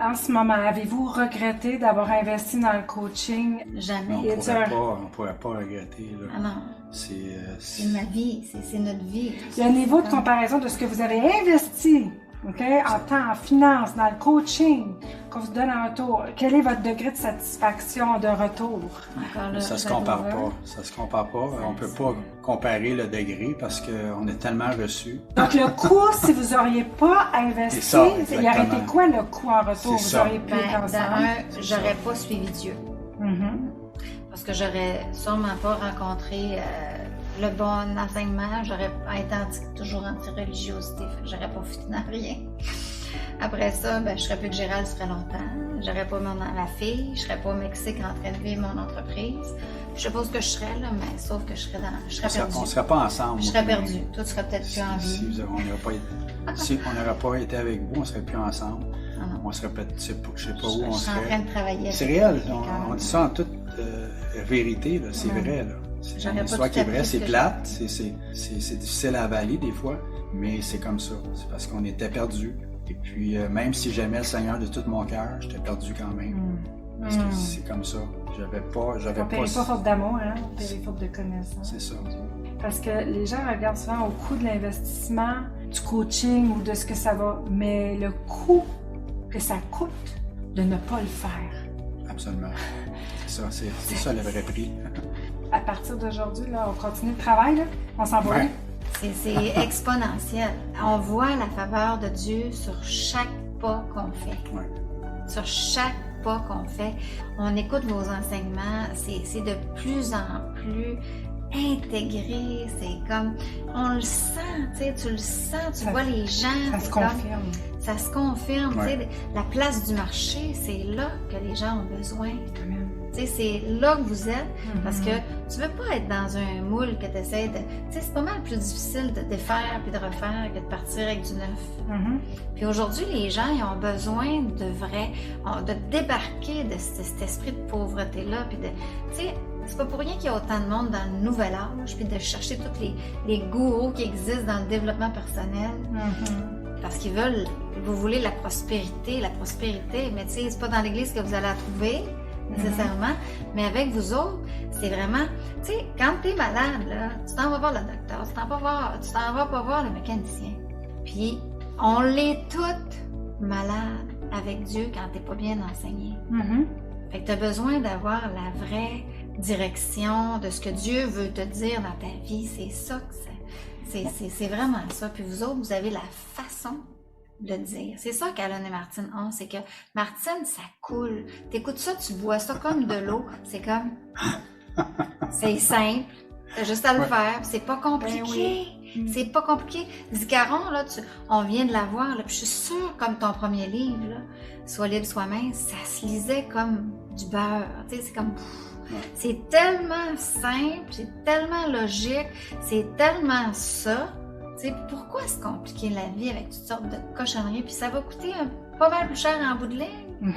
En ce moment, avez-vous regretté d'avoir investi dans le coaching? Jamais. On pourrait pas regretter. Là. Ah non. C'est ma vie, c'est notre vie. Il y a un niveau de comparaison de ce que vous avez investi, OK, en temps, en finance, dans le coaching, qu'on vous donne un retour. Quel est votre degré de satisfaction de retour? Encore là, ça se compare pas. Ça se compare pas. On peut pas comparer le degré parce qu'on est tellement reçu. Donc, le coût, si vous n'auriez pas investi, ça, il aurait été quoi le coût en retour? Vous auriez pu j'aurais pas suivi Dieu. Parce que j'aurais sûrement pas rencontré le bon enseignement. J'aurais été toujours anti-religiosité. J'aurais pas foutu dans rien. Après ça, je serais plus que Gérald, ça ferait longtemps. J'aurais pas ma fille. Je serais pas au Mexique en train de vivre mon entreprise. Je sais pas ce que je serais, là, mais sauf que je serais perdue. On serait pas ensemble. Je serais perdue. Toi, tu serais peut-être plus en vie. Si on n'aurait pas été avec vous, on serait plus ensemble. On serait peut-être, je sais pas où on serait. Je suis en train de travailler. C'est réel. On dit ça en toute vérité. Là. C'est vrai. Là. C'est une histoire qui est vraie. C'est plate. C'est difficile à avaler des fois. Mais c'est comme ça. C'est parce qu'on était perdus. Et puis, même si j'aimais le Seigneur de tout mon cœur, j'étais perdu quand même. Parce que c'est comme ça. On périt pas faute d'amour, hein? On périt faute de connaissance. C'est ça. Parce que les gens regardent souvent au coût de l'investissement, du coaching ou de ce que ça va, mais le coût que ça coûte de ne pas le faire. Absolument. C'est ça, c'est ça le vrai prix. À partir d'aujourd'hui, là, on continue le travail, là? On s'en va. Ouais. C'est exponentiel. On voit la faveur de Dieu sur chaque pas qu'on fait. Ouais. Sur chaque pas qu'on fait. On écoute vos enseignements, c'est de plus en plus intégré, c'est comme, on le sent, tu le sens, tu vois les gens. Ça se confirme. Ça se confirme, ouais. La place du marché, c'est là que les gens ont besoin. C'est là que vous êtes, parce que tu veux pas être dans un moule que tu essaies de... c'est pas mal plus difficile de défaire puis de refaire que de partir avec du neuf. Puis aujourd'hui, les gens, ils ont besoin de débarquer de cet esprit de pauvreté-là, puis c'est pas pour rien qu'il y a autant de monde dans le nouvel âge, puis de chercher tous les gourous qui existent dans le développement personnel. Parce qu'ils veulent, vous voulez la prospérité, mais c'est pas dans l'église que vous allez la trouver, nécessairement, mais avec vous autres, c'est vraiment, quand t'es malade, là, tu t'en vas voir le docteur, tu t'en vas pas voir le mécanicien. Puis, on l'est toutes malades avec Dieu quand t'es pas bien enseigné. Fait que t'as besoin d'avoir la vraie direction de ce que Dieu veut te dire dans ta vie. C'est ça que c'est vraiment ça. Puis vous autres, vous avez la façon de dire. C'est ça qu'Alan et Martine ont, c'est que Martine, ça coule. T'écoutes ça, tu bois ça comme de l'eau. C'est comme... c'est simple. T'as juste à le faire. C'est pas compliqué. C'est pas compliqué. Zicaron, là, on vient de l'avoir, là, puis je suis sûre, comme ton premier livre, là, Sois libre, sois mince, ça se lisait comme du beurre. C'est comme... C'est tellement simple, c'est tellement logique, c'est tellement ça. Pourquoi se compliquer la vie avec toutes sortes de cochonneries? Puis ça va coûter pas mal plus cher en bout de ligne.